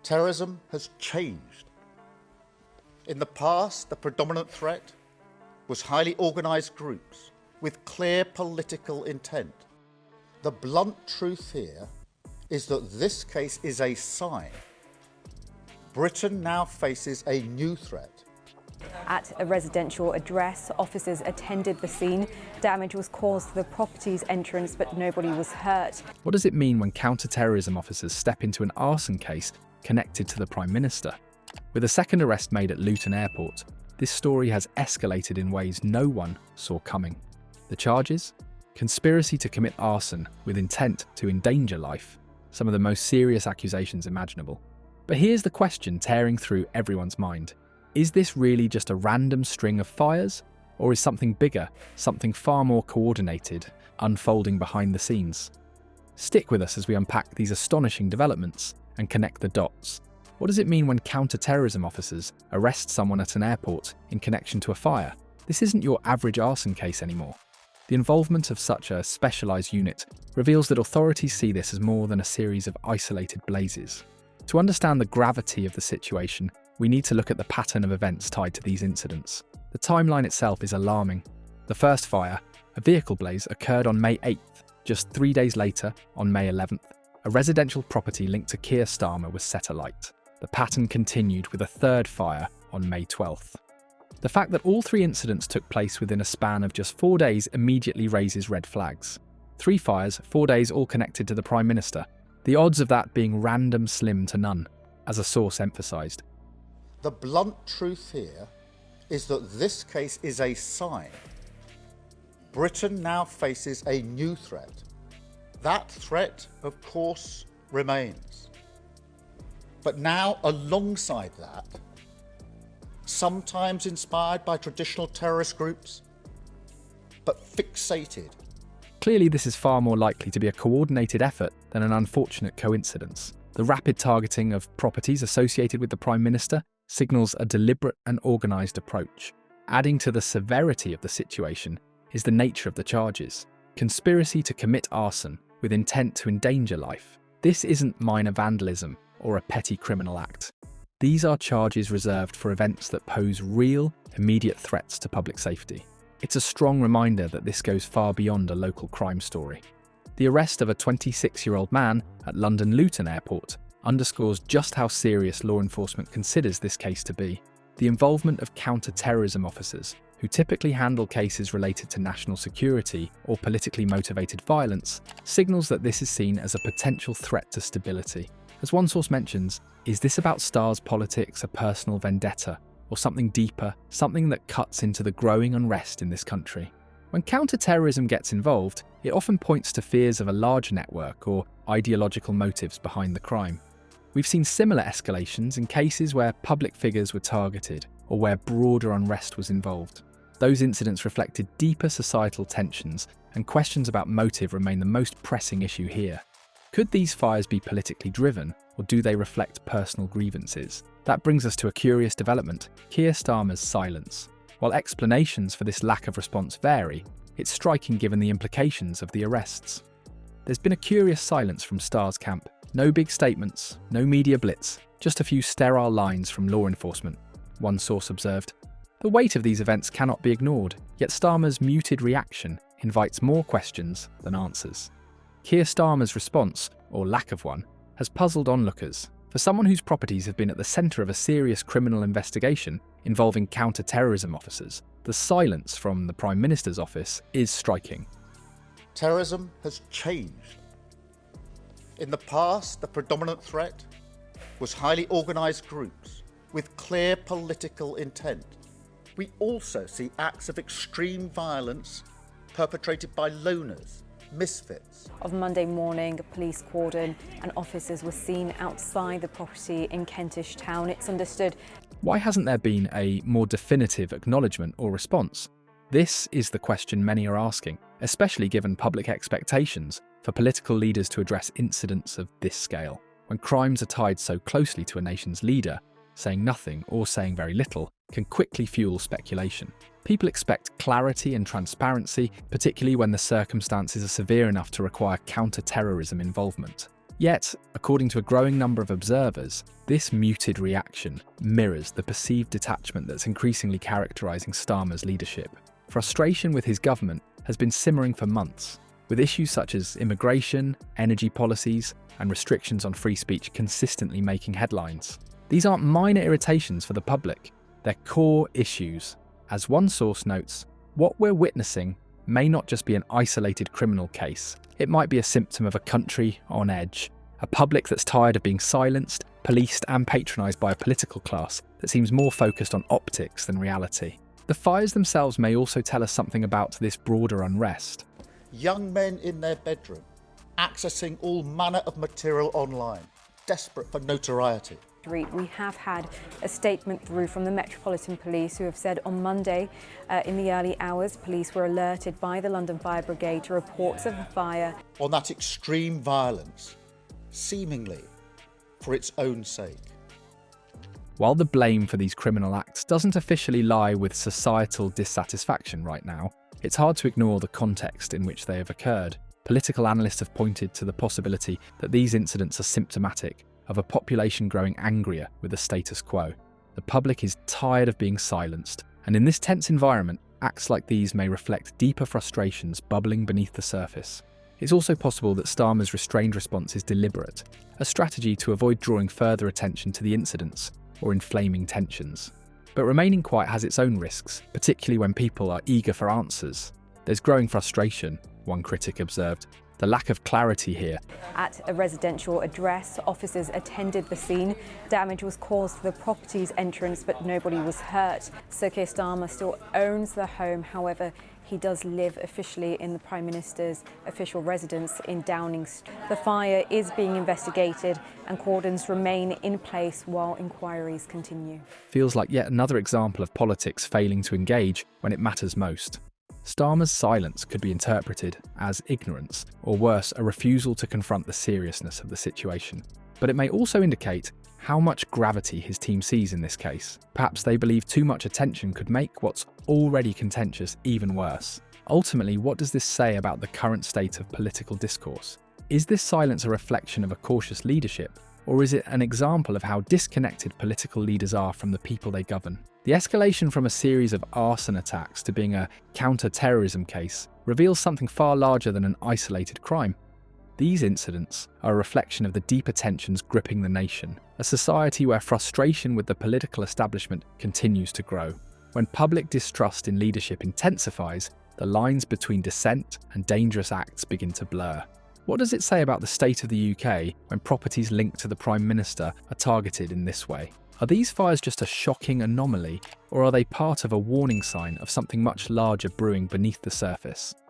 Terrorism has changed. In the past, the predominant threat was highly organised groups with clear political intent. The blunt truth here is that this case is a sign. Britain now faces a new threat. At a residential address, officers attended the scene. Damage was caused to the property's entrance, but nobody was hurt. What does it mean when counter-terrorism officers step into an arson case connected to the Prime Minister? With a second arrest made at Luton Airport, this story has escalated in ways no one saw coming. The charges? Conspiracy to commit arson with intent to endanger life. Some of the most serious accusations imaginable. But here's the question tearing through everyone's mind. Is this really just a random string of fires? Or is something bigger, something far more coordinated, unfolding behind the scenes? Stick with us as we unpack these astonishing developments and connect the dots. What does it mean when counter-terrorism officers arrest someone at an airport in connection to a fire? This isn't your average arson case anymore. The involvement of such a specialised unit reveals that authorities see this as more than a series of isolated blazes. To understand the gravity of the situation, we need to look at the pattern of events tied to these incidents. The timeline itself is alarming. The first fire, a vehicle blaze, occurred on May 8th. Just 3 days later, on May 11th, a residential property linked to Keir Starmer was set alight. The pattern continued with a third fire on May 12th. The fact that all three incidents took place within a span of just 4 days immediately raises red flags. 3 fires, 4 days, all connected to the Prime Minister. The odds of that being random slim to none, as a source emphasised. The blunt truth here is that this case is a sign. Britain now faces a new threat. That threat, of course, remains. But now, alongside that, sometimes inspired by traditional terrorist groups, but fixated. Clearly, this is far more likely to be a coordinated effort than an unfortunate coincidence. The rapid targeting of properties associated with the Prime Minister signals a deliberate and organised approach. Adding to the severity of the situation is the nature of the charges. Conspiracy to commit arson with intent to endanger life. This isn't minor vandalism or a petty criminal act. These are charges reserved for events that pose real, immediate threats to public safety. It's a strong reminder that this goes far beyond a local crime story. The arrest of a 26-year-old man at London Luton Airport underscores just how serious law enforcement considers this case to be. The involvement of counter-terrorism officers, who typically handle cases related to national security or politically motivated violence, signals that this is seen as a potential threat to stability. As one source mentions, is this about Starr's politics, a personal vendetta, or something deeper, something that cuts into the growing unrest in this country? When counter-terrorism gets involved, it often points to fears of a larger network or ideological motives behind the crime. We've seen similar escalations in cases where public figures were targeted or where broader unrest was involved. Those incidents reflected deeper societal tensions, and questions about motive remain the most pressing issue here. Could these fires be politically driven, or do they reflect personal grievances? That brings us to a curious development: Keir Starmer's silence. While explanations for this lack of response vary, it's striking given the implications of the arrests. There's been a curious silence from Starr's camp. No big statements, no media blitz, just a few sterile lines from law enforcement, one source observed. The weight of these events cannot be ignored, yet Starmer's muted reaction invites more questions than answers. Keir Starmer's response, or lack of one, has puzzled onlookers. For someone whose properties have been at the centre of a serious criminal investigation involving counter-terrorism officers, the silence from the Prime Minister's office is striking. Terrorism has changed. In the past, the predominant threat was highly organised groups with clear political intent. We also see acts of extreme violence perpetrated by loners, misfits. Of Monday morning, a police cordon and officers were seen outside the property in Kentish Town. It's understood. Why hasn't there been a more definitive acknowledgement or response? This is the question many are asking, especially given public expectations for political leaders to address incidents of this scale. When crimes are tied so closely to a nation's leader, saying nothing or saying very little can quickly fuel speculation. People expect clarity and transparency, particularly when the circumstances are severe enough to require counter-terrorism involvement. Yet, according to a growing number of observers, this muted reaction mirrors the perceived detachment that's increasingly characterising Starmer's leadership. Frustration with his government has been simmering for months, with issues such as immigration, energy policies, and restrictions on free speech consistently making headlines. These aren't minor irritations for the public, they're core issues. As one source notes, what we're witnessing may not just be an isolated criminal case. It might be a symptom of a country on edge, a public that's tired of being silenced, policed and patronised by a political class that seems more focused on optics than reality. The fires themselves may also tell us something about this broader unrest. Young men in their bedroom, accessing all manner of material online, desperate for notoriety. We have had a statement through from the Metropolitan Police, who have said on Monday in the early hours police were alerted by the London Fire Brigade to reports of a fire. On that extreme violence, seemingly for its own sake. While the blame for these criminal acts doesn't officially lie with societal dissatisfaction right now, it's hard to ignore the context in which they have occurred. Political analysts have pointed to the possibility that these incidents are symptomatic of a population growing angrier with the status quo. The public is tired of being silenced, and in this tense environment, acts like these may reflect deeper frustrations bubbling beneath the surface. It's also possible that Starmer's restrained response is deliberate, a strategy to avoid drawing further attention to the incidents or inflaming tensions. But remaining quiet has its own risks, particularly when people are eager for answers. There's growing frustration, one critic observed. The lack of clarity here. At a residential address, officers attended the scene. Damage was caused to the property's entrance, but nobody was hurt. Sir Keir Starmer still owns the home. However, he does live officially in the Prime Minister's official residence in Downing Street. The fire is being investigated and cordons remain in place while inquiries continue. Feels like yet another example of politics failing to engage when it matters most. Starmer's silence could be interpreted as ignorance, or worse, a refusal to confront the seriousness of the situation. But it may also indicate how much gravity his team sees in this case. Perhaps they believe too much attention could make what's already contentious even worse. Ultimately, what does this say about the current state of political discourse? Is this silence a reflection of a cautious leadership, or is it an example of how disconnected political leaders are from the people they govern? The escalation from a series of arson attacks to being a counter-terrorism case reveals something far larger than an isolated crime. These incidents are a reflection of the deeper tensions gripping the nation, a society where frustration with the political establishment continues to grow. When public distrust in leadership intensifies, the lines between dissent and dangerous acts begin to blur. What does it say about the state of the UK when properties linked to the Prime Minister are targeted in this way? Are these fires just a shocking anomaly, or are they part of a warning sign of something much larger brewing beneath the surface?